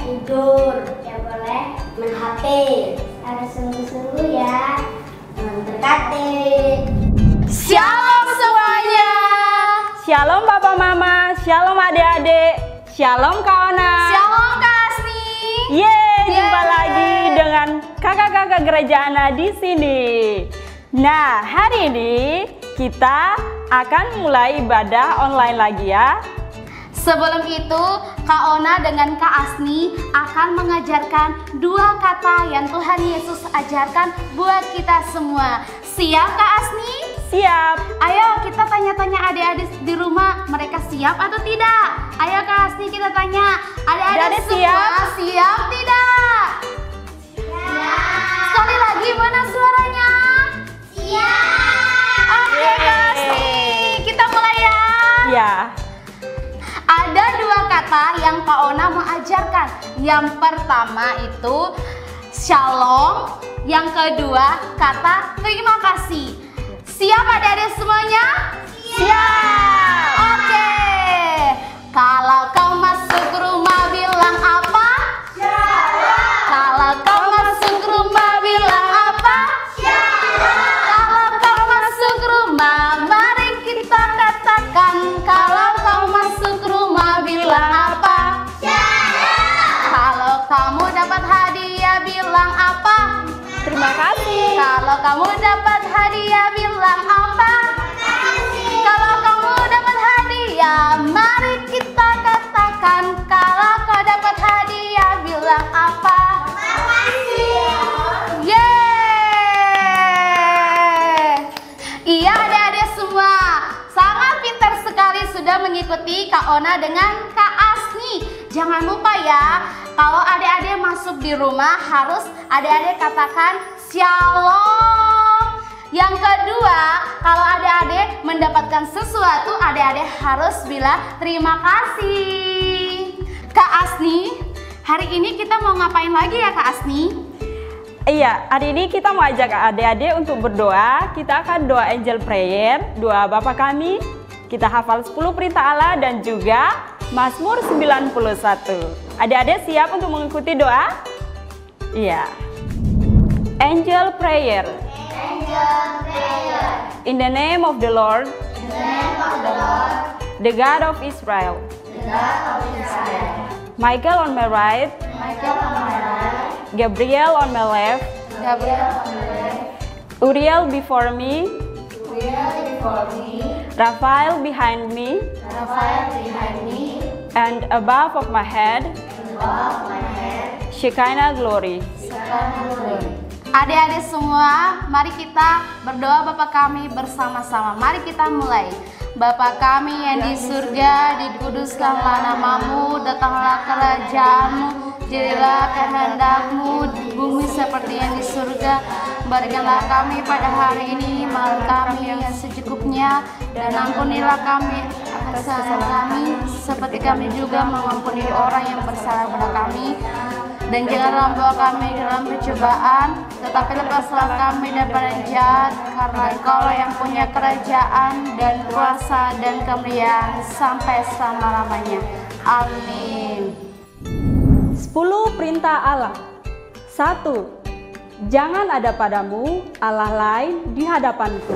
tidur, tidak boleh main HP. Harus sungguh-sungguh ya, mendekati. Shalom semuanya. Shalom Bapak Mama, shalom adik-adik, shalom Kak Ona. Shalom Kak Asni. Jumpa lagi dengan kakak-kakak gereja Ana di sini. Nah, hari ini kita akan mulai ibadah online lagi ya. Sebelum itu, Kak Ona dengan Kak Asni akan mengajarkan dua kata yang Tuhan Yesus ajarkan buat kita semua. Siap Kak Asni? Siap. Ayo kita tanya-tanya adik-adik di rumah, mereka siap atau tidak? Ayo Kak Asni kita tanya, adik-adik semua siap tidak? Siap. Sekali lagi, mana suaranya? Siap. Oke Kak Asni, kita mulai ya. Ya. Ada dua kata yang Kak Ona mau ajarkan. Yang pertama itu shalom, yang kedua kata terima kasih. Siap adik-adik semuanya? Siap. Oke. Kalau kau masuk rumah bilang apa? Shalom. Kalau kau masuk rumah bilang apa? Shalom. Kalau kau masuk rumah, mari kita katakan. Kalau kau masuk rumah bilang apa? Shalom. Kalau kamu dapat hadiah bilang apa? Terima kasih. Kalau kamu dapat hadiah bilang apa? Kalau kamu dapat hadiah, mari kita katakan. Kalau kau dapat hadiah bilang apa? Yeay! Iya adik-adik semua, sangat pintar sekali sudah mengikuti Kak Ona dengan Kak Asni. Jangan lupa ya, kalau adik-adik masuk di rumah harus adik-adik katakan shalom. Yang kedua, kalau adik-adik mendapatkan sesuatu, adik-adik harus bilang terima kasih. Kak Asni, hari ini kita mau ngapain lagi ya Kak Asni? Iya, hari ini kita mau ajak adik-adik untuk berdoa. Kita akan doa angel prayer, doa Bapa kami. Kita hafal 10 perintah Allah dan juga Mazmur 91. Adik-adik siap untuk mengikuti doa? Iya. Angel prayer. In the name of the Lord, the God of Israel. Michael on my right, Gabriel on my left, Uriel before me, Raphael behind me, and above of my head, Shekinah glory. Adik-adik semua, mari kita berdoa Bapa kami bersama-sama. Mari kita mulai. Bapa kami yang di surga, dikuduskanlah namamu, datanglah kerajaanmu, jadilah kehendakmu di bumi seperti yang di surga. Berikanlah kami pada hari ini makan kami yang secukupnya, dan ampunilah kami atas kesalahan kami, seperti kami juga mengampuni orang yang bersalah pada kami. Dan janganlah membawa kami dalam pencobaan, tetapi lepaslah kami daripada yang jahat, karena Engkau yang punya kerajaan dan kuasa dan kemuliaan sampai selama-lamanya. Amin. 10 perintah Allah. 1. Jangan ada padamu Allah lain di hadapanku.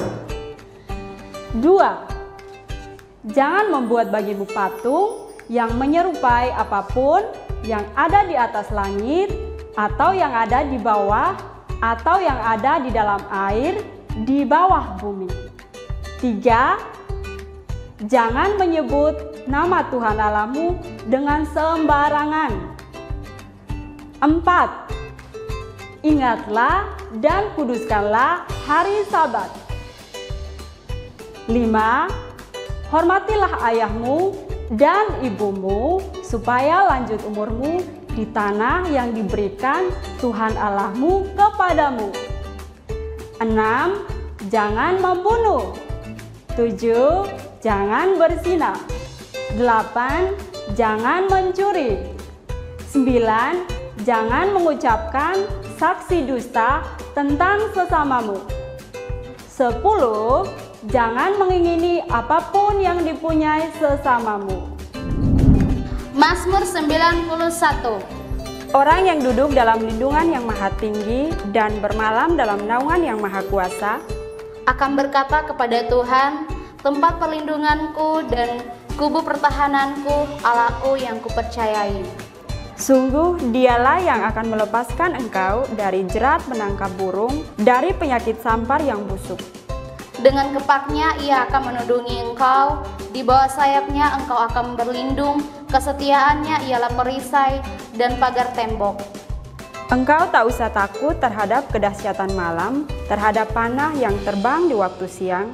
2. Jangan membuat bagimu patung yang menyerupai apapun yang ada di atas langit, atau yang ada di bawah, atau yang ada di dalam air, di bawah bumi. 3. Jangan menyebut nama Tuhan Allahmu dengan sembarangan. 4. Ingatlah dan kuduskanlah hari Sabat. 5. Hormatilah ayahmu dan ibumu, supaya lanjut umurmu di tanah yang diberikan Tuhan Allahmu kepadamu. 6. Jangan membunuh. 7. Jangan berzina. 8. Jangan mencuri. 9. Jangan mengucapkan saksi dusta tentang sesamamu. 10. Jangan mengingini apapun yang dipunyai sesamamu. Mazmur 91. Orang yang duduk dalam lindungan yang maha tinggi dan bermalam dalam naungan yang maha kuasa akan berkata kepada Tuhan, tempat perlindunganku dan kubu pertahananku, Allahku yang kupercayai. Sungguh dialah yang akan melepaskan engkau dari jerat menangkap burung, dari penyakit sampar yang busuk. Dengan kepaknya ia akan menudungi engkau, di bawah sayapnya engkau akan berlindung, kesetiaannya ialah perisai dan pagar tembok. Engkau tak usah takut terhadap kedahsyatan malam, terhadap panah yang terbang di waktu siang,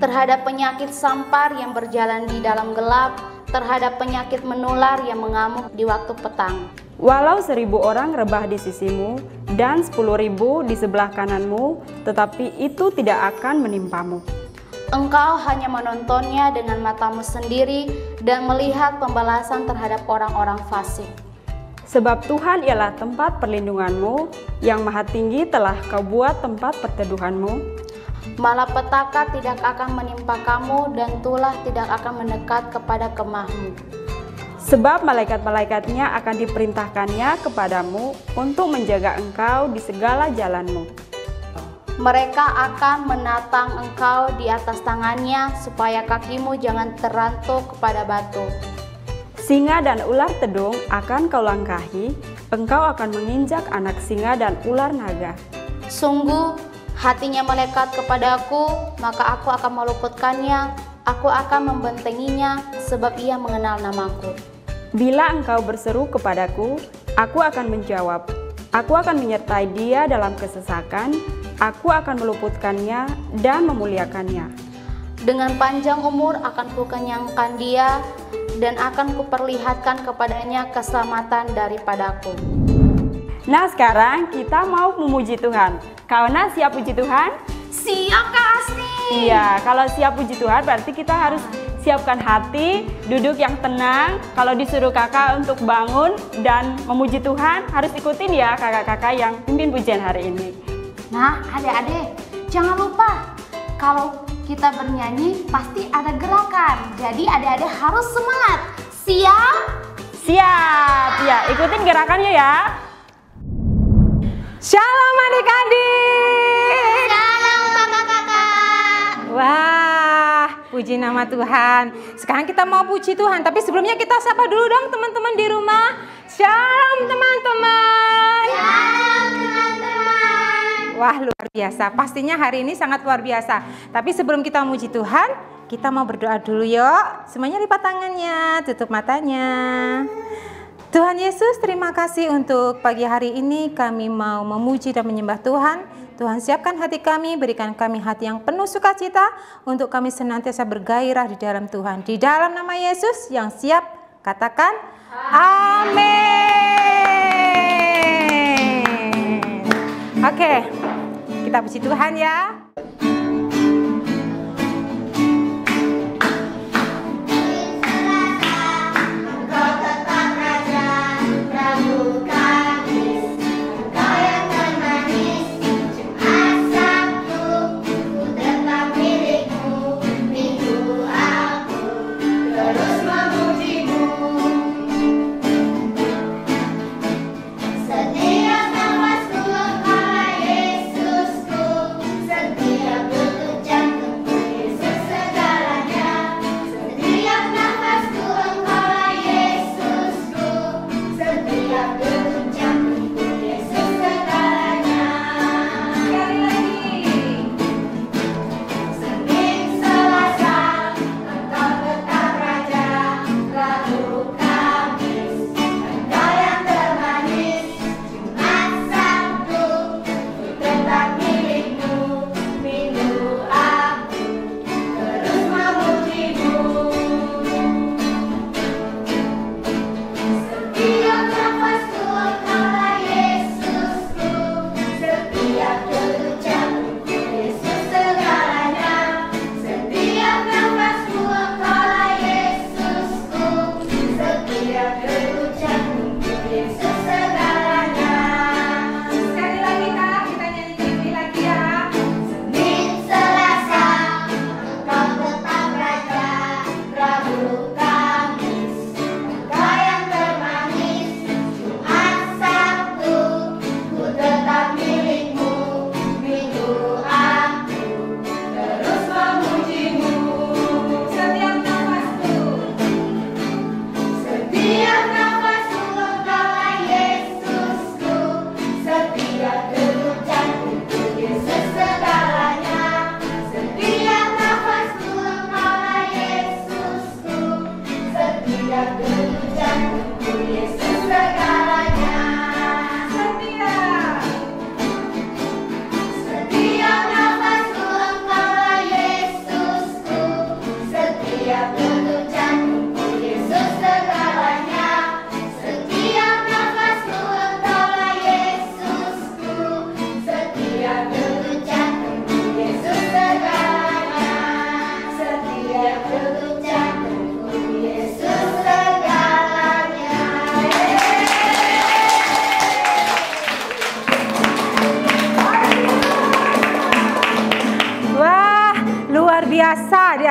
terhadap penyakit sampar yang berjalan di dalam gelap, terhadap penyakit menular yang mengamuk di waktu petang. Walau 1.000 orang rebah di sisimu dan 10.000 di sebelah kananmu, tetapi itu tidak akan menimpamu. Engkau hanya menontonnya dengan matamu sendiri dan melihat pembalasan terhadap orang-orang fasik. Sebab Tuhan ialah tempat perlindunganmu, yang maha tinggi telah kau buat tempat perteduhanmu. Malapetaka tidak akan menimpa kamu dan tulah tidak akan mendekat kepada kemahmu. Sebab malaikat-malaikatnya akan diperintahkannya kepadamu untuk menjaga engkau di segala jalanmu. Mereka akan menatang engkau di atas tangannya supaya kakimu jangan terantuk kepada batu. Singa dan ular tedung akan kau langkahi, engkau akan menginjak anak singa dan ular naga. Sungguh, hatinya melekat kepadaku, maka aku akan meluputkannya, aku akan membentenginya, sebab ia mengenal namaku. Bila engkau berseru kepadaku, aku akan menjawab. Aku akan menyertai dia dalam kesesakan, aku akan meluputkannya dan memuliakannya. Dengan panjang umur akan kukenyangkan dia, dan akan kuperlihatkan kepadanya keselamatan daripadaku. Nah, sekarang kita mau memuji Tuhan. Kauna siap puji Tuhan? Siap, Kak Asti. Iya, kalau siap puji Tuhan berarti kita harus siapkan hati, duduk yang tenang. Kalau disuruh kakak untuk bangun dan memuji Tuhan, harus ikutin ya kakak-kakak yang pimpin pujian hari ini. Nah, adik-adik, jangan lupa kalau kita bernyanyi pasti ada gerakan. Jadi adik-adik harus semangat. Siap? Siap. Ya, ikutin gerakannya ya. Shalom adik-adik. Shalom kakak-kakak. Wah, puji nama Tuhan. Sekarang kita mau puji Tuhan, tapi sebelumnya kita sapa dulu dong teman-teman di rumah. Shalom teman-teman. Shalom teman-teman. Wah, luar biasa. Pastinya hari ini sangat luar biasa. Tapi sebelum kita memuji Tuhan, kita mau berdoa dulu yuk. Semuanya lipat tangannya, tutup matanya. Tuhan Yesus, terima kasih untuk pagi hari ini kami mau memuji dan menyembah Tuhan. Tuhan siapkan hati kami, berikan kami hati yang penuh sukacita untuk kami senantiasa bergairah di dalam Tuhan. Di dalam nama Yesus yang siap, katakan amin. Oke, kita puji Tuhan ya. Setiap nafasku, Engkaulah Yesusku.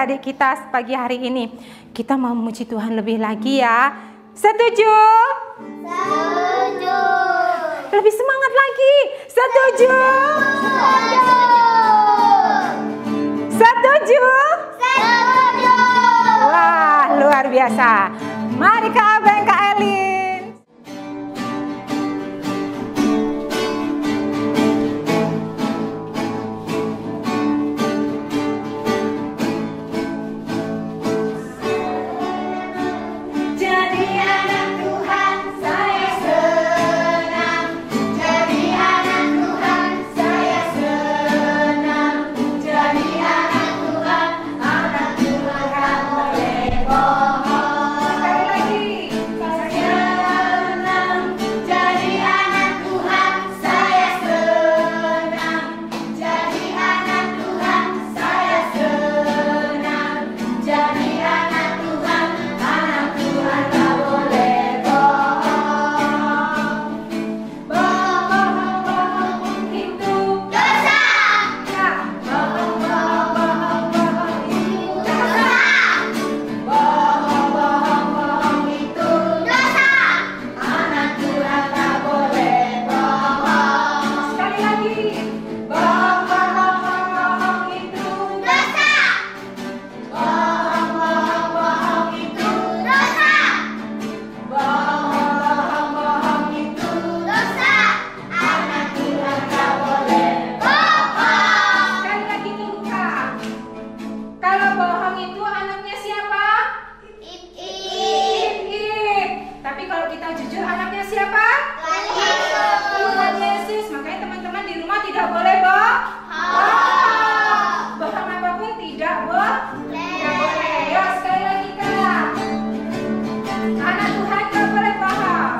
adik-adik kita pagi hari ini. Kita mau memuji Tuhan lebih lagi ya. Setuju? Setuju. Lebih semangat lagi. Setuju? Setuju? Setuju. Wah, luar biasa. Mari Kak Abeng, Kak Elin. Jadi anak Tuhan saya senang. Jadi anak Tuhan saya senang. Jadi anak Tuhan tak boleh bohong. Sekali lagi. Saya senang. Jadi anak Tuhan saya senang. Jadi anak Tuhan saya senang. Jadi anak Tuhan tak boleh bohong. Bohong itu dosa. Bohong itu dosa. Bohong itu dosa. Anak Tuhan tak boleh bohong. Sekali lagi. Bohong itu dosa. Bohong itu dosa. Bohong itu dosa. Anak Tuhan tak boleh bohong. Sekali lagi nih Kak. Kalau bohong itu anaknya siapa? Ip. Tapi kalau kita jujur anaknya siapa? Tuhan Yesus. Makanya teman-teman di rumah tidak boleh bohong. Bohong apapun tidak boleh. Yuk sekali lagi Kak. Anak Tuhan tidak boleh bohong.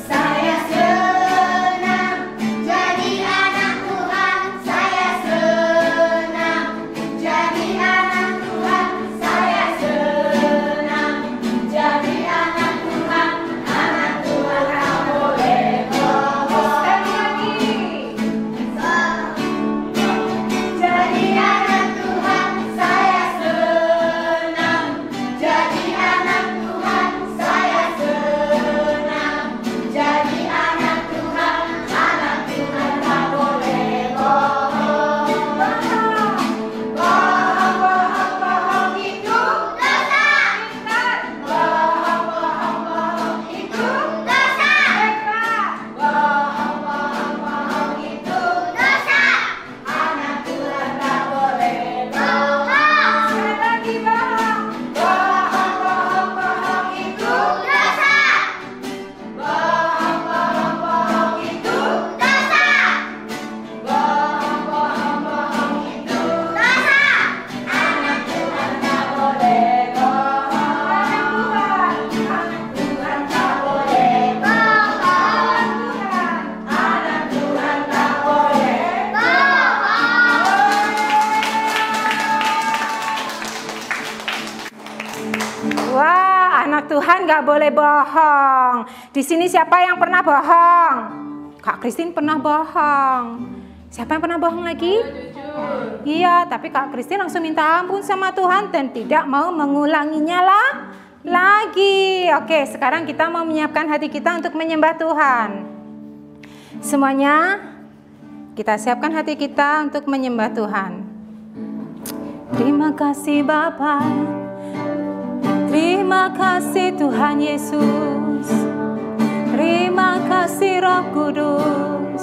Saya senang jadi anak Tuhan. Saya senang jadi anak Tuhan. Saya senang jadi anak Tuhan. Anak Tuhan tak boleh bohong. Sekali lagi. Jadi anak Tuhan. Saya senang jadi anak Tuhan. Saya senang jadi anak Tuhan. Anak Tuhan tak boleh bohong. Bohong itu dosa. Bohong itu dosa. Bohong itu dosa. Anak Tuhan tak boleh bohong. Sekali lagi bohong. Bohong itu dosa. Bohong itu dosa. Bohong itu dosa. Anak Tuhan tak boleh bohong. Anak Tuhan tak boleh bohong. Anak Tuhan tak boleh Wah, anak Tuhan nggak boleh bohong. Di sini siapa yang pernah bohong? Kak Christine pernah bohong. Siapa yang pernah bohong lagi? Iya, tapi Kak Christine langsung minta ampun sama Tuhan dan tidak mau mengulanginya lagi. Oke, sekarang kita mau menyiapkan hati kita untuk menyembah Tuhan. Semuanya, kita siapkan hati kita untuk menyembah Tuhan. Terima kasih Bapa. Terima kasih Tuhan Yesus. Terima kasih Roh Kudus.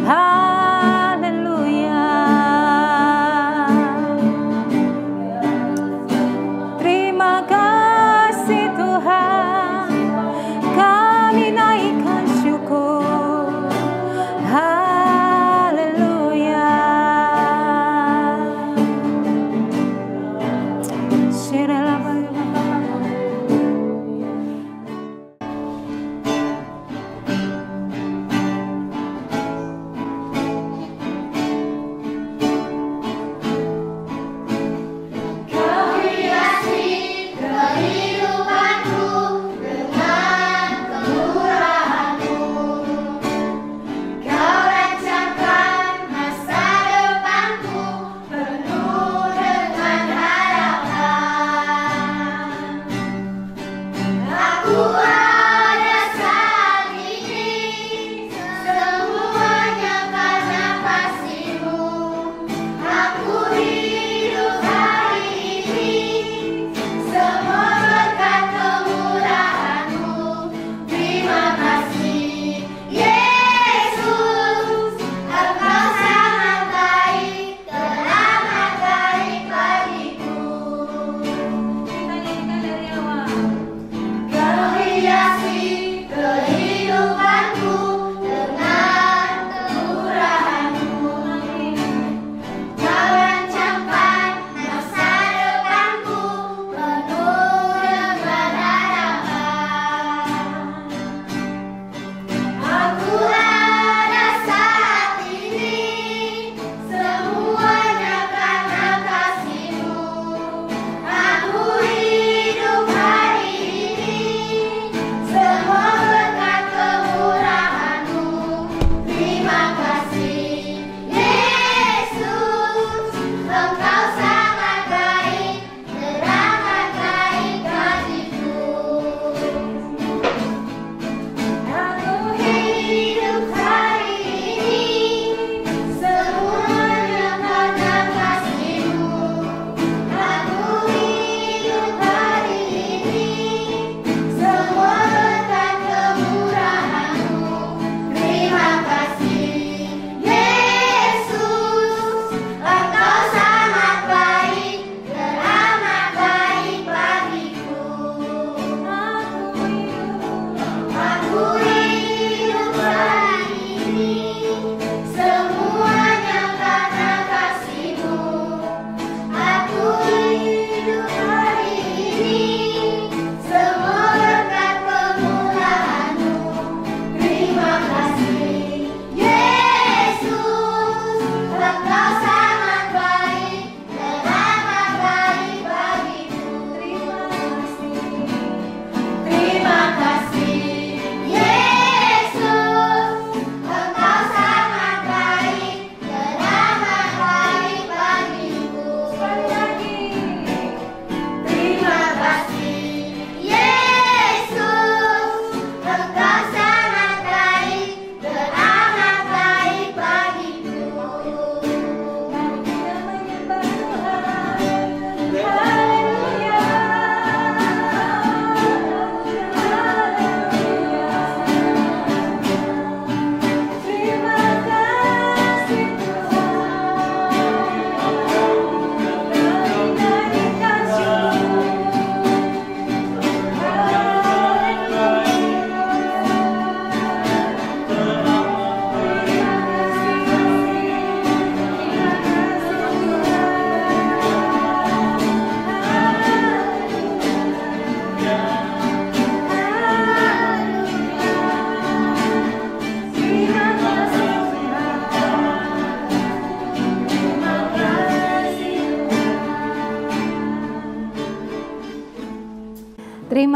Haleluya. Terima kasih Tuhan. Kami naikkan syukur. Haleluya.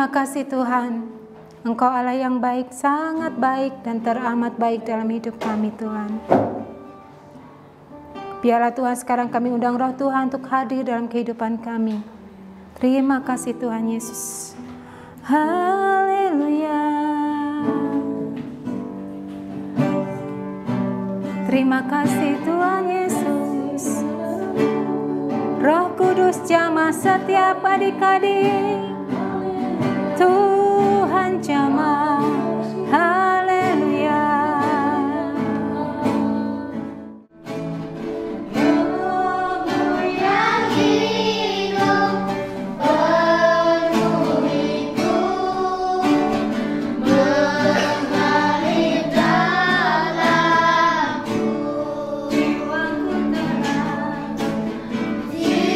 Terima kasih Tuhan, Engkau Allah yang baik, sangat baik dan teramat baik dalam hidup kami Tuhan. Biarlah Tuhan sekarang kami undang Roh Tuhan untuk hadir dalam kehidupan kami. Terima kasih Tuhan Yesus. Haleluya. Terima kasih Tuhan Yesus. Roh Kudus jamah setiap adik-adik. Tuhan jamah. Haleluya.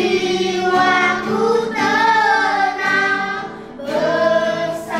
Jiwaku tenang bersamamu.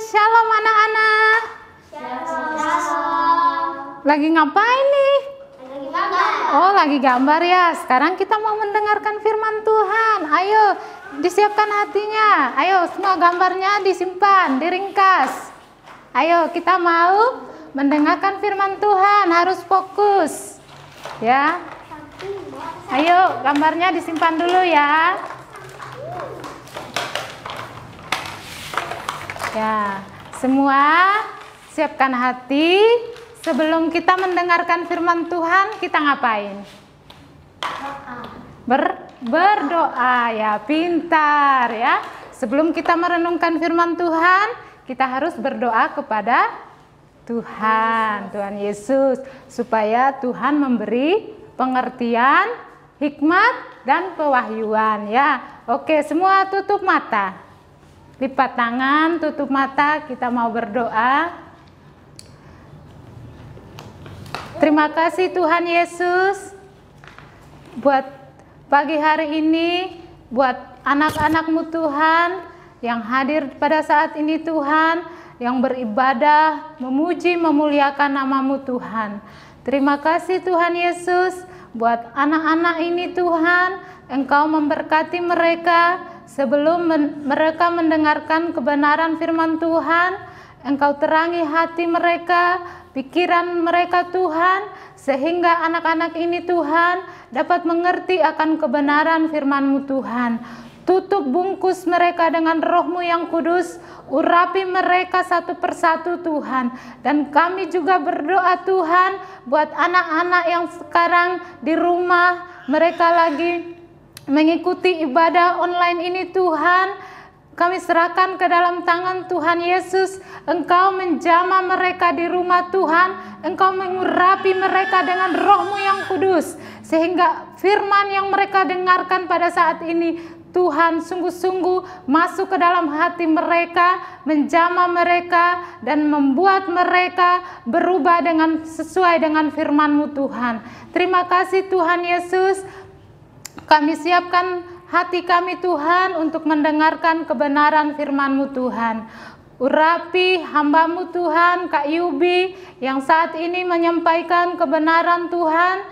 Shalom anak-anak. Lagi ngapain nih? Oh, lagi gambar ya. Sekarang kita mau mendengarkan firman Tuhan. Ayo, disiapkan hatinya. Ayo, semua gambarnya disimpan, diringkas. Ayo, kita mau mendengarkan firman Tuhan, harus fokus. Ya. Ayo, gambarnya disimpan dulu ya. Ya, semua siapkan hati. Sebelum kita mendengarkan firman Tuhan, kita ngapain? Berdoa ya, pintar ya. Sebelum kita merenungkan firman Tuhan, kita harus berdoa kepada Tuhan Yesus, supaya Tuhan memberi pengertian, hikmat, dan pewahyuan ya. Oke, semua tutup mata. Lipat tangan, tutup mata, kita mau berdoa. Terima kasih Tuhan Yesus buat pagi hari ini, buat anak-anak-Mu Tuhan yang hadir pada saat ini Tuhan, yang beribadah, memuji, memuliakan nama-Mu Tuhan. Terima kasih Tuhan Yesus buat anak-anak ini Tuhan, Engkau memberkati mereka sebelum mereka mendengarkan kebenaran firman Tuhan. Engkau terangi hati mereka, pikiran mereka Tuhan, sehingga anak-anak ini Tuhan dapat mengerti akan kebenaran firman-Mu Tuhan. Tutup bungkus mereka dengan Roh-Mu yang kudus, urapi mereka satu persatu Tuhan. Dan kami juga berdoa Tuhan buat anak-anak yang sekarang di rumah, mereka lagi mengikuti ibadah online ini Tuhan. Kami serahkan ke dalam tangan Tuhan Yesus. Engkau menjamah mereka di rumah Tuhan. Engkau mengurapi mereka dengan Roh-Mu yang kudus. Sehingga firman yang mereka dengarkan pada saat ini, Tuhan sungguh-sungguh masuk ke dalam hati mereka, menjamah mereka, dan membuat mereka berubah sesuai dengan firman-Mu Tuhan. Terima kasih Tuhan Yesus. Kami siapkan hati kami Tuhan untuk mendengarkan kebenaran firman-Mu Tuhan. Urapi hamba-Mu Tuhan, Kak Yubi, yang saat ini menyampaikan kebenaran Tuhan.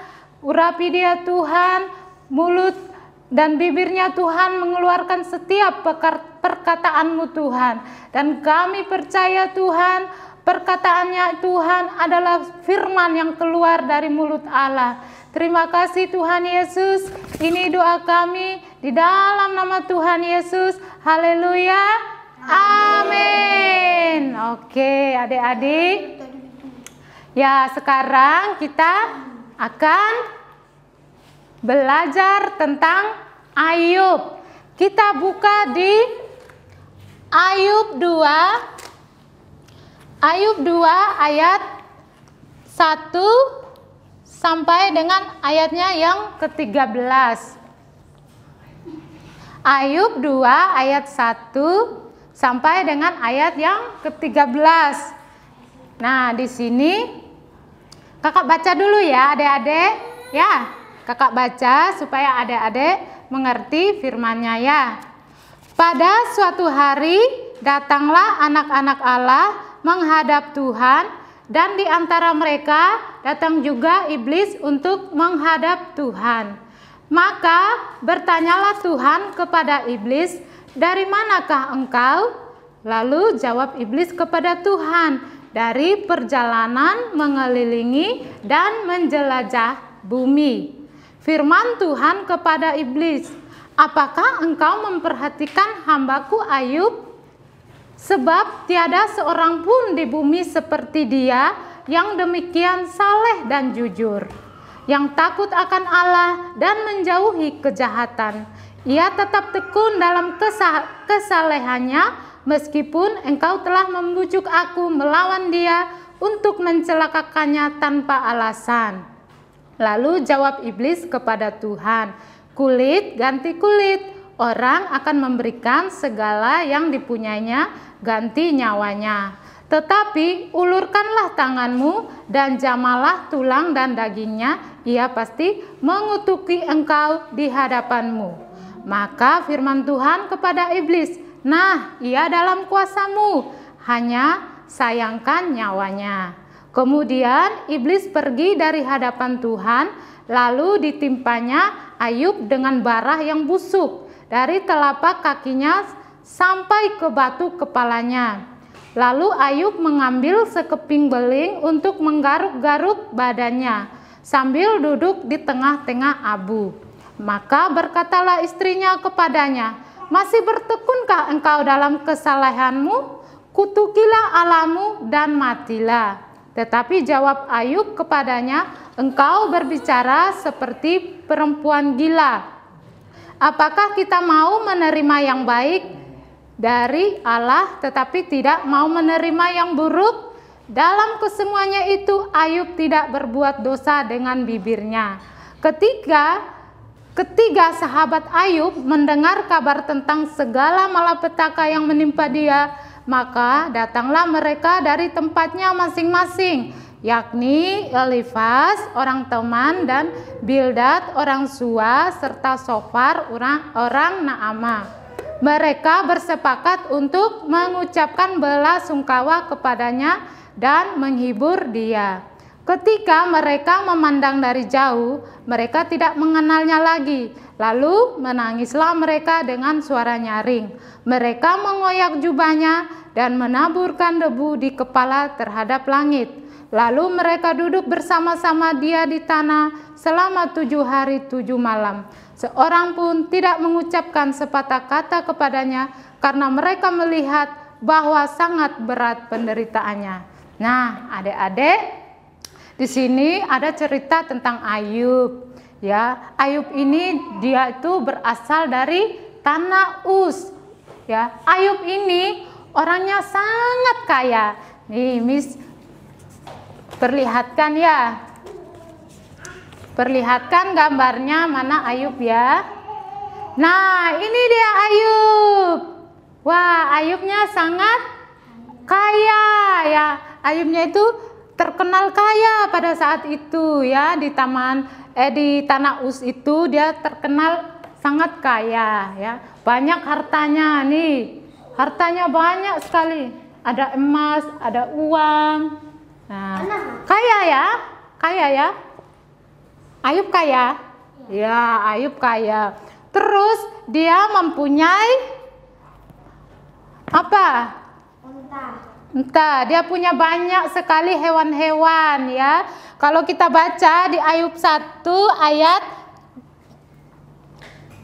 Urapi dia Tuhan, mulut dan bibirnya Tuhan mengeluarkan setiap perkataan-Mu Tuhan. Dan kami percaya Tuhan, perkataannya Tuhan adalah firman yang keluar dari mulut Allah. Terima kasih Tuhan Yesus. Ini doa kami di dalam nama Tuhan Yesus. Haleluya. Amin. Oke, adik-adik. Ya, sekarang kita akan belajar tentang Ayub. Kita buka di Ayub 2. Ayub 2 ayat 1 sampai dengan ayatnya yang ke-13. Ayub 2 ayat 1 sampai dengan ayat yang ke-13. Nah, di sini Kakak baca dulu ya, adik-adik. Ya, Kakak baca supaya adik-adik mengerti firman-Nya ya. Pada suatu hari datanglah anak-anak Allah menghadap Tuhan, dan di antara mereka datang juga iblis untuk menghadap Tuhan. Maka bertanyalah Tuhan kepada iblis, "Dari manakah engkau?" Lalu jawab iblis kepada Tuhan, "Dari perjalanan mengelilingi dan menjelajah bumi." Firman Tuhan kepada iblis, "Apakah engkau memperhatikan hambaku Ayub? Sebab tiada seorang pun di bumi seperti dia yang demikian saleh dan jujur, yang takut akan Allah dan menjauhi kejahatan. Ia tetap tekun dalam kesalehannya, meskipun engkau telah membujuk aku melawan dia untuk mencelakakannya tanpa alasan." Lalu jawab iblis kepada Tuhan, "Kulit ganti kulit, orang akan memberikan segala yang dipunyainya ganti nyawanya. Tetapi ulurkanlah tanganmu dan jamalah tulang dan dagingnya, ia pasti mengutuki engkau di hadapanmu." Maka firman Tuhan kepada iblis, "Nah, ia dalam kuasamu, hanya sayangkan nyawanya. Kemudian iblis pergi dari hadapan Tuhan, lalu ditimpanya Ayub dengan bara yang busuk dari telapak kakinya sampai ke batu kepalanya. Lalu Ayub mengambil sekeping beling untuk menggaruk-garuk badannya sambil duduk di tengah-tengah abu. Maka berkatalah istrinya kepadanya, "Masih bertekunkah engkau dalam kesalahanmu? Kutukilah Allahmu dan matilah." Tetapi jawab Ayub kepadanya, "Engkau berbicara seperti perempuan gila. Apakah kita mau menerima yang baik dari Allah tetapi tidak mau menerima yang buruk?" Dalam kesemuanya itu Ayub tidak berbuat dosa dengan bibirnya. Ketiga sahabat Ayub mendengar kabar tentang segala malapetaka yang menimpa dia, maka datanglah mereka dari tempatnya masing-masing, yakni Elifaz orang Teman dan Bildad orang Sua serta Sofar orang Naamah. Mereka bersepakat untuk mengucapkan bela sungkawa kepadanya dan menghibur dia. Ketika mereka memandang dari jauh, mereka tidak mengenalnya lagi. Lalu menangislah mereka dengan suara nyaring. Mereka mengoyak jubahnya dan menaburkan debu di kepala terhadap langit. Lalu mereka duduk bersama-sama dia di tanah selama 7 hari 7 malam. Seorang pun tidak mengucapkan sepatah kata kepadanya karena mereka melihat bahwa sangat berat penderitaannya. Nah, adik-adik, di sini ada cerita tentang Ayub. Ya, Ayub ini dia itu berasal dari tanah Uz. Ya, Ayub ini orangnya sangat kaya. Nih, Miss perlihatkan ya. Perlihatkan gambarnya mana Ayub ya. Nah, ini dia Ayub. Wah, Ayubnya sangat kaya ya. Ayubnya itu terkenal kaya pada saat itu ya, di tanah Uz itu dia terkenal sangat kaya ya. Banyak hartanya nih. Hartanya banyak sekali. Ada emas, ada uang. Nah, kaya ya? Kaya ya? Ayub kaya? Ya, Ayub kaya. Terus dia mempunyai apa? Entah, dia punya banyak sekali hewan-hewan ya. Kalau kita baca di Ayub 1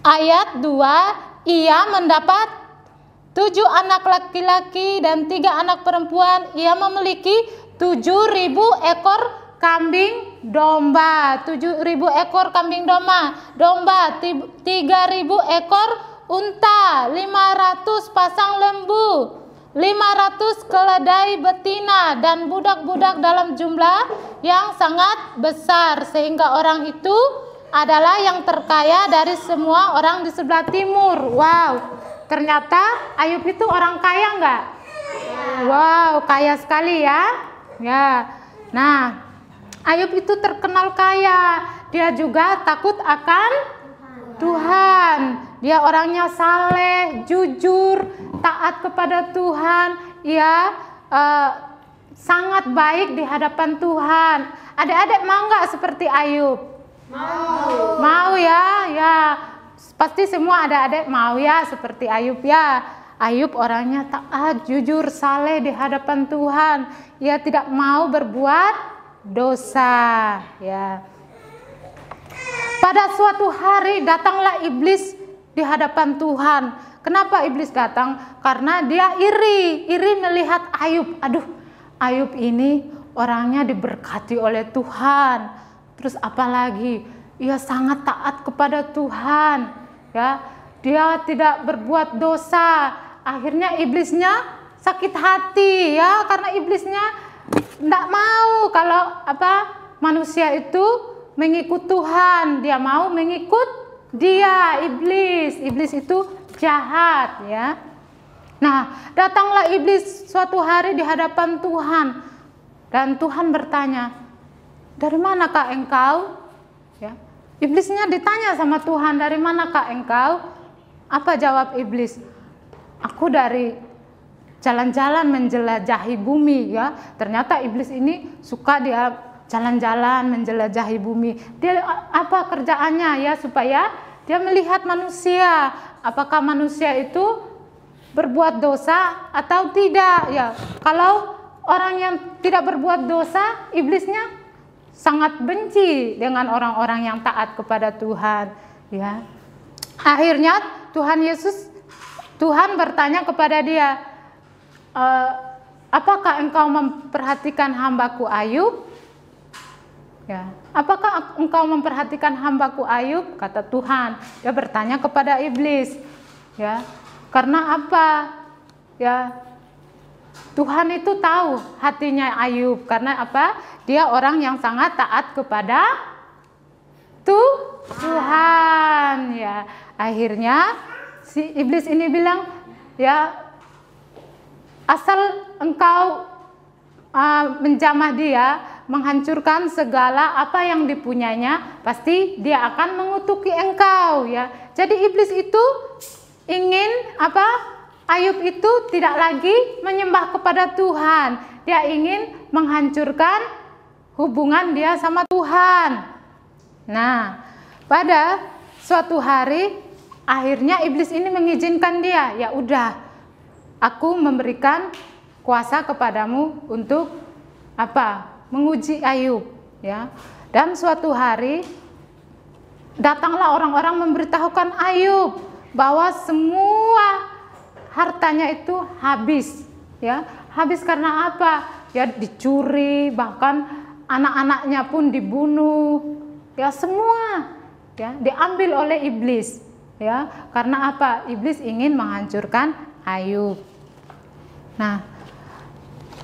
ayat 2, ia mendapat 7 anak laki-laki dan 3 anak perempuan. Ia memiliki 7.000 ekor kambing domba, 7.000 ekor kambing domba, 3.000 ekor unta, 500 pasang lembu, 500 keledai betina dan budak-budak dalam jumlah yang sangat besar, sehingga orang itu adalah yang terkaya dari semua orang di sebelah timur. Wow, ternyata Ayub itu orang kaya enggak? Wow, kaya sekali ya. Ya. Nah, Ayub itu terkenal kaya. Dia juga takut akan Tuhan. Dia orangnya saleh, jujur, taat kepada Tuhan. Ia sangat baik di hadapan Tuhan. Adik-adik mau nggak seperti Ayub? Mau ya, ya. Pasti semua adik-adik mau ya seperti Ayub ya. Ayub orangnya taat, jujur, saleh di hadapan Tuhan. Ia tidak mau berbuat dosa, ya. Pada suatu hari datanglah iblis di hadapan Tuhan. Kenapa iblis datang? Karena dia iri melihat Ayub. Aduh, Ayub ini orangnya diberkati oleh Tuhan. Terus apalagi ia sangat taat kepada Tuhan, ya. Dia tidak berbuat dosa. Akhirnya iblisnya sakit hati ya, karena iblisnya tidak mau kalau manusia itu mengikut Tuhan. Dia mau mengikut dia, iblis. Iblis itu jahat ya. Nah, datanglah iblis suatu hari di hadapan Tuhan. Dan Tuhan bertanya, "Dari manakah engkau?" Ya. Iblisnya ditanya sama Tuhan, "Dari manakah engkau?" Apa jawab iblis? "Aku dari jalan-jalan menjelajahi bumi ya. Ternyata iblis ini suka dia jalan-jalan menjelajahi bumi. Dia apa kerjaannya ya, supaya dia melihat manusia, apakah manusia itu berbuat dosa atau tidak ya. Kalau orang yang tidak berbuat dosa, iblisnya sangat benci dengan orang-orang yang taat kepada Tuhan ya. Akhirnya Tuhan bertanya kepada dia, apakah engkau memperhatikan hambaku Ayub? Ya, apakah engkau memperhatikan hambaku Ayub? Kata Tuhan. Dia bertanya kepada iblis. Ya, karena apa? Ya, Tuhan itu tahu hatinya Ayub. Karena apa? Dia orang yang sangat taat kepada Tuhan. Ya, akhirnya si iblis ini bilang, ya, asal engkau menjamah dia, menghancurkan segala apa yang dipunyainya, pasti dia akan mengutuki engkau ya. Jadi iblis itu ingin apa? Ayub itu tidak lagi menyembah kepada Tuhan. Dia ingin menghancurkan hubungan dia sama Tuhan. Nah, pada suatu hari akhirnya iblis ini mengizinkan dia, ya udah, aku memberikan kuasa kepadamu untuk apa? Menguji Ayub ya. Dan suatu hari datanglah orang-orang memberitahukan Ayub bahwa semua hartanya itu habis ya. Habis karena apa? Ya dicuri, bahkan anak-anaknya pun dibunuh. Ya semua ya diambil oleh iblis ya. Karena apa? Iblis ingin menghancurkan Ayub. Nah,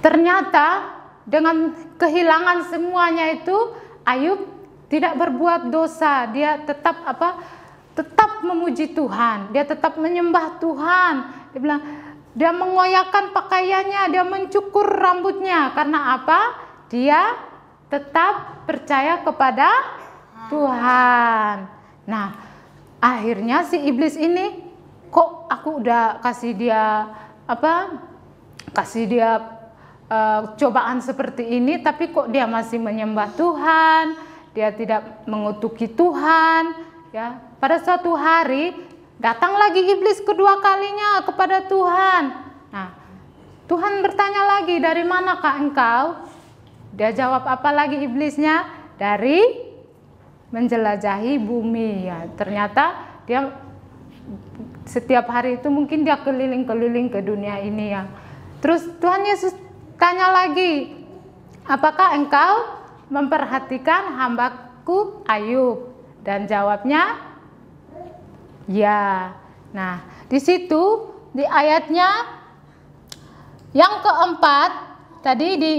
ternyata dengan kehilangan semuanya itu, Ayub tidak berbuat dosa. Dia tetap apa? Tetap memuji Tuhan. Dia tetap menyembah Tuhan. Dia bilang, dia mengoyakkan pakaiannya, dia mencukur rambutnya. Karena apa? Dia tetap percaya kepada Tuhan. Nah, akhirnya si iblis ini, kok aku udah kasih dia apa? Kasih dia cobaan seperti ini, tapi kok dia masih menyembah Tuhan, dia tidak mengutuki Tuhan ya. Pada suatu hari datang lagi iblis kedua kalinya kepada Tuhan. Nah, Tuhan bertanya lagi, dari manakah engkau? Dia jawab apa lagi iblisnya? Dari menjelajahi bumi ya. Ternyata dia setiap hari itu mungkin dia keliling-keliling ke dunia ini ya. Terus Tuhan Yesus tanya lagi, apakah engkau memperhatikan hambaku Ayub? Dan jawabnya, ya. Nah, di situ di ayatnya yang keempat, tadi di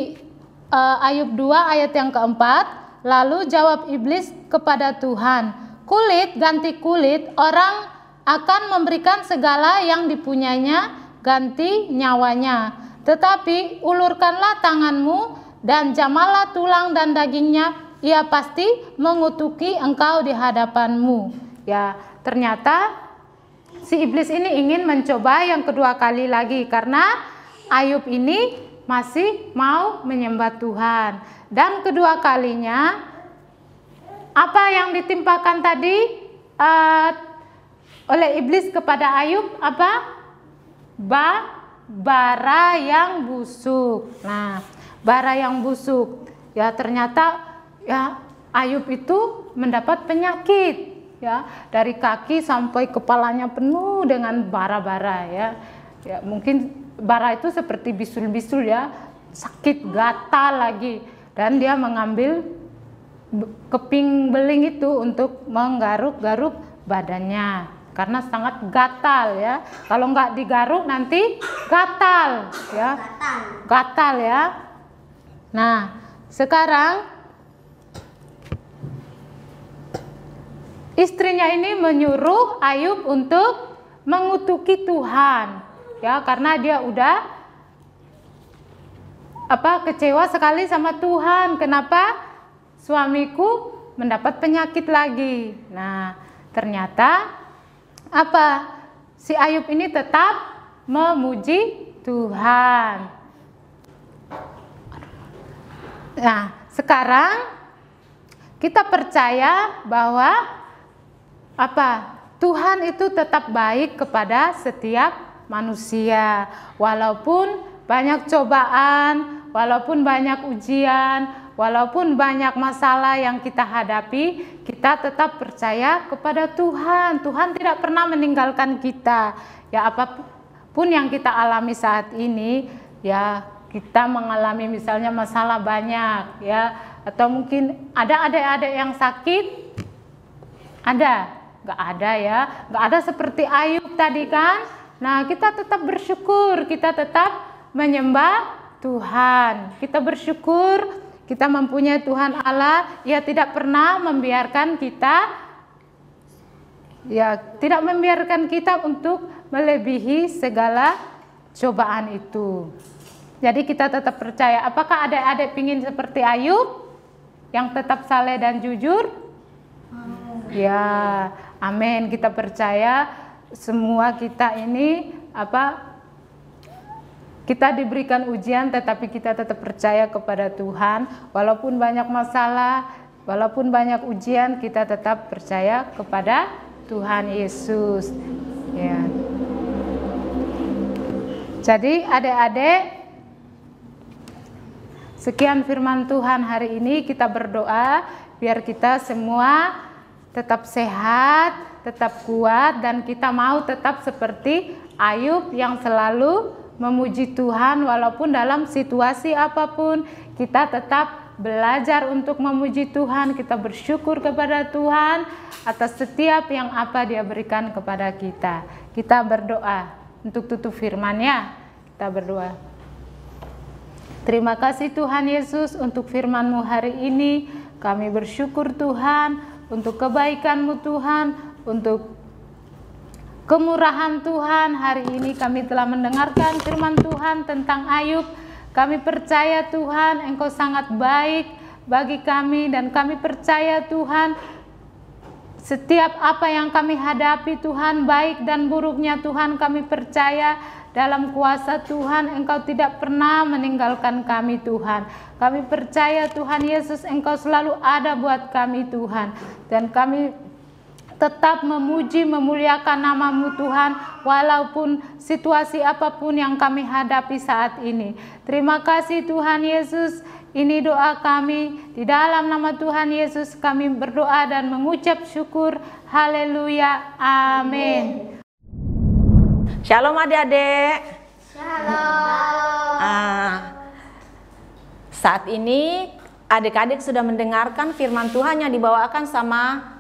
Ayub 2 ayat yang keempat, lalu jawab iblis kepada Tuhan, kulit ganti kulit, orang akan memberikan segala yang dipunyainya ganti nyawanya. Tetapi ulurkanlah tanganmu dan jamalah tulang dan dagingnya, ia pasti mengutuki engkau di hadapanmu. Ya, ternyata si iblis ini ingin mencoba yang kedua kali lagi karena Ayub ini masih mau menyembah Tuhan. Dan kedua kalinya apa yang ditimpakan tadi oleh iblis kepada Ayub? Apa? Bara yang busuk. Nah, bara yang busuk. Ya, ternyata ya Ayub itu mendapat penyakit ya, dari kaki sampai kepalanya penuh dengan bara-bara ya. Ya, mungkin bara itu seperti bisul-bisul ya, sakit, gatal lagi. Dan dia mengambil keping beling itu untuk menggaruk-garuk badannya. Karena sangat gatal ya. Kalau nggak digaruk nanti gatal ya. Gatal ya. Nah, sekarang istrinya ini menyuruh Ayub untuk mengutuki Tuhan. Ya, karena dia udah kecewa sekali sama Tuhan. Kenapa suamiku mendapat penyakit lagi? Nah, ternyata si Ayub ini tetap memuji Tuhan. Nah, sekarang kita percaya bahwa Tuhan itu tetap baik kepada setiap manusia. Walaupun banyak cobaan, walaupun banyak ujian, walaupun banyak masalah yang kita hadapi, kita tetap percaya kepada Tuhan. Tuhan tidak pernah meninggalkan kita. Ya, apapun yang kita alami saat ini, ya kita mengalami misalnya masalah banyak, ya, atau mungkin ada adik-adik yang sakit, ada. Nggak ada ya, nggak ada seperti Ayub tadi kan. Nah, kita tetap bersyukur, kita tetap menyembah Tuhan. Kita bersyukur, kita mempunyai Tuhan Allah. Ia tidak pernah membiarkan kita, ya tidak membiarkan kita untuk melebihi segala cobaan itu. Jadi kita tetap percaya. Apakah adik-adik ingin seperti Ayub yang tetap saleh dan jujur? Ya, amin. Kita percaya semua kita ini kita diberikan ujian, tetapi kita tetap percaya kepada Tuhan. Walaupun banyak masalah, walaupun banyak ujian, kita tetap percaya kepada Tuhan Yesus. Ya. Jadi adik-adik, sekian firman Tuhan hari ini. Kita berdoa biar kita semua tetap sehat, tetap kuat, dan kita mau tetap seperti Ayub yang selalu memuji Tuhan walaupun dalam situasi apapun. Kita tetap belajar untuk memuji Tuhan, kita bersyukur kepada Tuhan atas setiap yang Dia berikan kepada kita. Kita berdoa untuk tutup firman-Nya. Kita berdoa. Terima kasih Tuhan Yesus untuk firman-Mu hari ini. Kami bersyukur Tuhan untuk kebaikan-Mu Tuhan, untuk kemurahan Tuhan. Hari ini kami telah mendengarkan firman Tuhan tentang Ayub. Kami percaya Tuhan, Engkau sangat baik bagi kami, dan kami percaya Tuhan, setiap apa yang kami hadapi Tuhan, baik dan buruknya Tuhan, kami percaya dalam kuasa Tuhan Engkau tidak pernah meninggalkan kami Tuhan. Kami percaya Tuhan Yesus, Engkau selalu ada buat kami Tuhan, dan kami tetap memuji, memuliakan nama-Mu Tuhan, walaupun situasi apapun yang kami hadapi saat ini. Terima kasih Tuhan Yesus. Ini doa kami, di dalam nama Tuhan Yesus kami berdoa dan mengucap syukur. Haleluya, amin. Shalom adik-adik. Shalom. Saat ini adik-adik sudah mendengarkan firman Tuhan yang dibawakan sama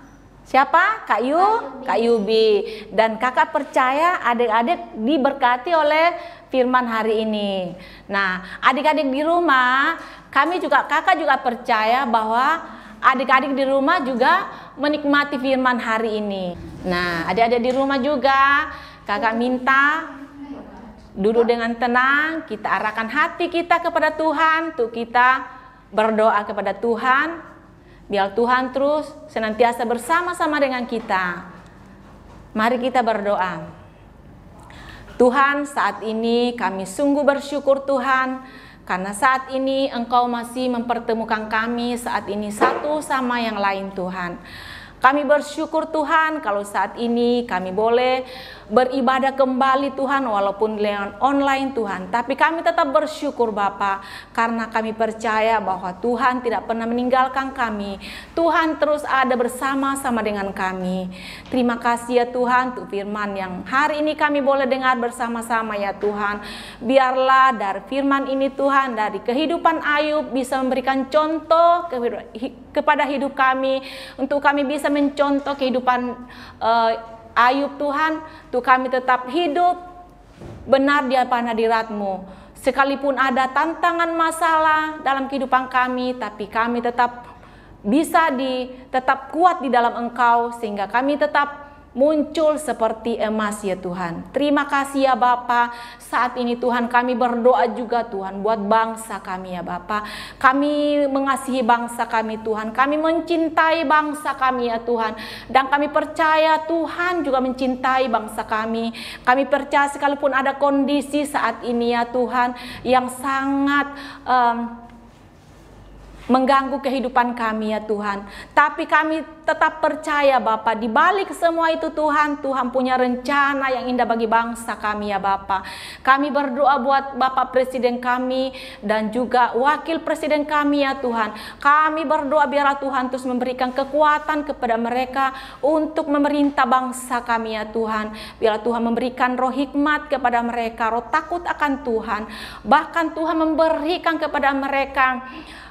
siapa? Kak Yubi. Dan kakak percaya adik-adik diberkati oleh firman hari ini. Nah, adik-adik di rumah, kakak juga percaya bahwa adik-adik di rumah juga menikmati firman hari ini. Nah, adik-adik di rumah juga, kakak minta duduk dengan tenang, kita arahkan hati kita kepada Tuhan, untuk kita berdoa kepada Tuhan, biar Tuhan terus senantiasa bersama-sama dengan kita. Mari kita berdoa. Tuhan, saat ini kami sungguh bersyukur Tuhan, karena saat ini Engkau masih mempertemukan kami saat ini satu sama yang lain Tuhan. Kami bersyukur Tuhan kalau saat ini kami boleh beribadah kembali Tuhan, walaupun lewat online Tuhan. Tapi kami tetap bersyukur Bapa, karena kami percaya bahwa Tuhan tidak pernah meninggalkan kami. Tuhan terus ada bersama-sama dengan kami. Terima kasih ya Tuhan untuk firman yang hari ini kami boleh dengar bersama-sama ya Tuhan. Biarlah dari firman ini Tuhan, dari kehidupan Ayub bisa memberikan contoh kepada hidup kami, untuk kami bisa mencontoh kehidupan Ayub Tuhan, untuk kami tetap hidup benar di hadapan hadirat-Mu. Sekalipun ada tantangan masalah dalam kehidupan kami, tapi kami tetap bisa tetap kuat di dalam Engkau, sehingga kami tetap muncul seperti emas ya Tuhan. Terima kasih ya Bapa. Saat ini Tuhan kami berdoa juga Tuhan buat bangsa kami ya Bapa. Kami mengasihi bangsa kami Tuhan. Kami mencintai bangsa kami ya Tuhan. Dan kami percaya Tuhan juga mencintai bangsa kami. Kami percaya sekalipun ada kondisi saat ini ya Tuhan yang sangat mengganggu kehidupan kami ya Tuhan. Tapi kami tetap percaya Bapa, di balik semua itu Tuhan, Tuhan punya rencana yang indah bagi bangsa kami ya Bapa. Kami berdoa buat Bapak Presiden kami dan juga Wakil Presiden kami ya Tuhan. Kami berdoa biarlah Tuhan terus memberikan kekuatan kepada mereka untuk memerintah bangsa kami ya Tuhan. Biarlah Tuhan memberikan roh hikmat kepada mereka, roh takut akan Tuhan. Bahkan Tuhan memberikan kepada mereka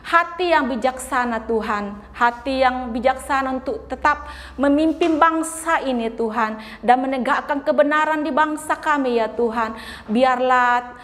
hati yang bijaksana Tuhan, hati yang bijaksana untuk tetap memimpin bangsa ini Tuhan, dan menegakkan kebenaran di bangsa kami ya Tuhan. Biarlah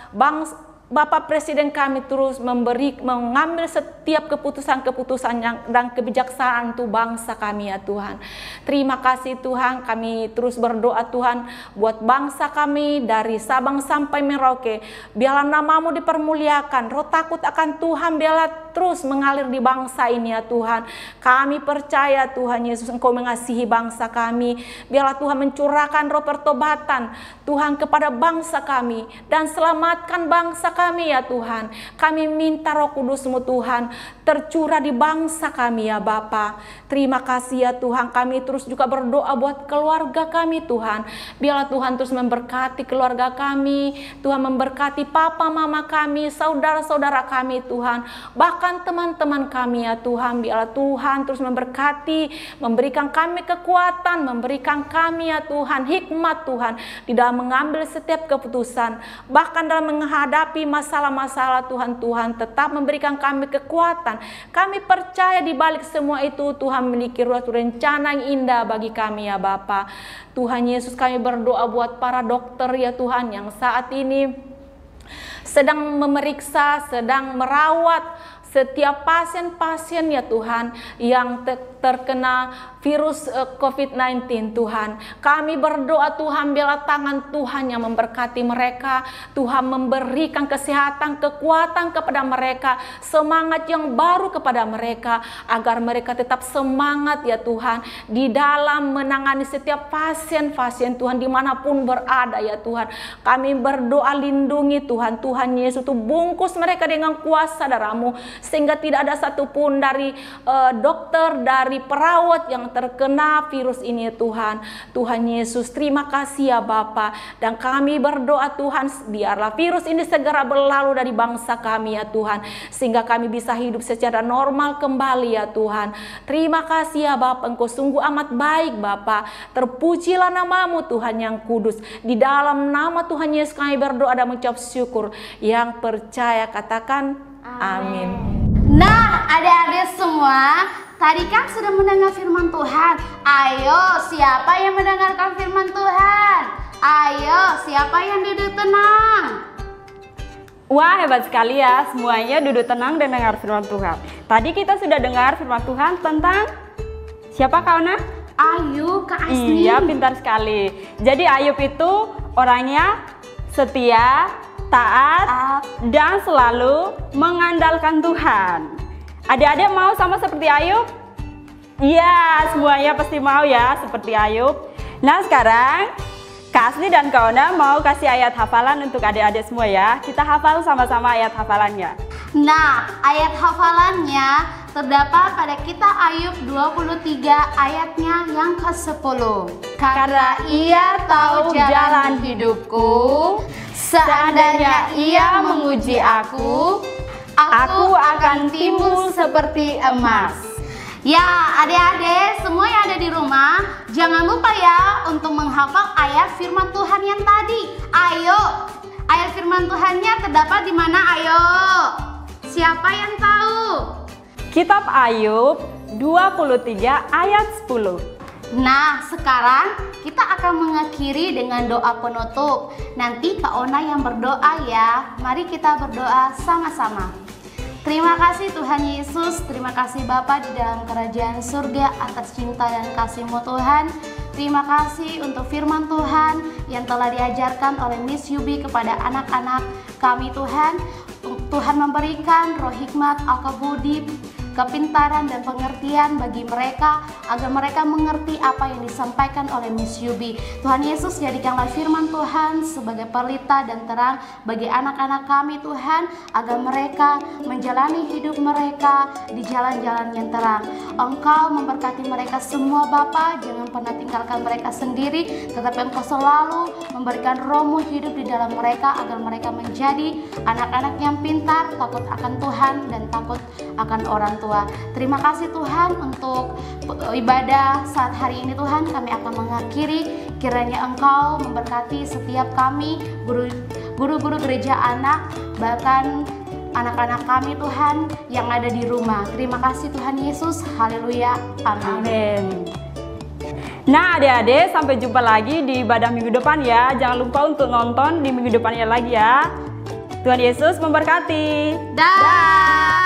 Bapak Presiden kami terus mengambil setiap keputusan-keputusan dan kebijaksanaan untuk bangsa kami ya Tuhan. Terima kasih Tuhan, kami terus berdoa Tuhan buat bangsa kami dari Sabang sampai Merauke. Biarlah namamu dipermuliakan, roh takut akan Tuhan biarlah terus mengalir di bangsa ini ya Tuhan. Kami percaya Tuhan Yesus Engkau mengasihi bangsa kami. Biarlah Tuhan mencurahkan roh pertobatan Tuhan kepada bangsa kami dan selamatkan bangsa kami ya Tuhan. Kami minta Roh Kudus-Mu Tuhan tercurah di bangsa kami ya Bapa. Terima kasih ya Tuhan. Kami terus juga berdoa buat keluarga kami Tuhan. Biarlah Tuhan terus memberkati keluarga kami. Tuhan memberkati papa mama kami, saudara-saudara kami Tuhan. Bahkan teman-teman kami ya Tuhan. Biarlah Tuhan terus memberkati, memberikan kami kekuatan, memberikan kami ya Tuhan hikmat Tuhan di dalam mengambil setiap keputusan. Bahkan dalam menghadapi masalah-masalah Tuhan tetap memberikan kami kekuatan. Kami percaya di balik semua itu Tuhan memiliki suatu rencana yang indah bagi kami ya Bapa. Tuhan Yesus, kami berdoa buat para dokter ya Tuhan yang saat ini sedang memeriksa, sedang merawat setiap pasien-pasien ya Tuhan yang terkena virus COVID-19 Tuhan. Kami berdoa Tuhan biarlah tangan Tuhan yang memberkati mereka. Tuhan memberikan kesehatan, kekuatan kepada mereka, semangat yang baru kepada mereka, agar mereka tetap semangat ya Tuhan di dalam menangani setiap pasien-pasien Tuhan dimanapun berada ya Tuhan. Kami berdoa lindungi Tuhan. Tuhan Yesus itu bungkus mereka dengan kuasa darah-Mu, sehingga tidak ada satupun dari dokter, dari perawat yang terkena virus ini Tuhan. Tuhan Yesus, terima kasih ya Bapa. Dan kami berdoa Tuhan, biarlah virus ini segera berlalu dari bangsa kami ya Tuhan, sehingga kami bisa hidup secara normal kembali ya Tuhan. Terima kasih ya Bapa, Engkau sungguh amat baik Bapa. Terpujilah namamu Tuhan yang kudus. Di dalam nama Tuhan Yesus kami berdoa dan mengucap syukur. Yang percaya katakan amin. Nah, adik-adik semua, tadi kan sudah mendengar firman Tuhan. Ayo, siapa yang mendengarkan firman Tuhan? Ayo, siapa yang duduk tenang? Wah, hebat sekali ya, semuanya duduk tenang dan dengar firman Tuhan. Tadi kita sudah dengar firman Tuhan tentang siapa Kak Ona? Ayub, Kak Asni. Iya, pintar sekali. Jadi Ayub itu orangnya setia, taat, dan selalu mengandalkan Tuhan. Adik-adik mau sama seperti Ayub? Iya, semuanya pasti mau ya seperti Ayub. Nah, sekarang Kak Asli dan Kak Ona mau kasih ayat hafalan untuk adik-adik semua ya. Kita hafal sama-sama ayat hafalannya. Nah, ayat hafalannya terdapat pada kitab Ayub 23 ayatnya yang ke-10. Karena ia tahu jalan hidupku, seandainya ia menguji aku akan timbul seperti emas. Ya, adik-adik semua yang ada di rumah, jangan lupa ya untuk menghafal ayat firman Tuhan yang tadi. Ayo, ayat firman Tuhannya terdapat di mana? Ayo, siapa yang tahu? Kitab Ayub 23 ayat 10. Nah, sekarang kita akan mengakhiri dengan doa penutup. Nanti Kak Ona yang berdoa ya. Mari kita berdoa sama-sama. Terima kasih Tuhan Yesus, terima kasih Bapa di dalam kerajaan surga atas cinta dan kasih-Mu Tuhan. Terima kasih untuk firman Tuhan yang telah diajarkan oleh Miss Yubi kepada anak-anak kami Tuhan. Tuhan memberikan roh hikmat, akal budi, kepintaran dan pengertian bagi mereka agar mereka mengerti apa yang disampaikan oleh Miss Yubi. Tuhan Yesus, jadikanlah firman Tuhan sebagai pelita dan terang bagi anak-anak kami Tuhan, agar mereka menjalani hidup mereka di jalan-jalan yang terang. Engkau memberkati mereka semua Bapa, jangan pernah tinggalkan mereka sendiri, tetapi Engkau selalu memberikan rohmu hidup di dalam mereka agar mereka menjadi anak-anak yang pintar, takut akan Tuhan dan takut akan orang tua. Terima kasih Tuhan untuk ibadah saat hari ini Tuhan. Kami akan mengakhiri, kiranya Engkau memberkati setiap kami, guru-guru gereja anak, bahkan anak-anak kami Tuhan yang ada di rumah. Terima kasih Tuhan Yesus, haleluya, amin. Amin. Nah adik-adik, sampai jumpa lagi di ibadah minggu depan ya. Jangan lupa untuk nonton di minggu depannya lagi ya. Tuhan Yesus memberkati. Dah.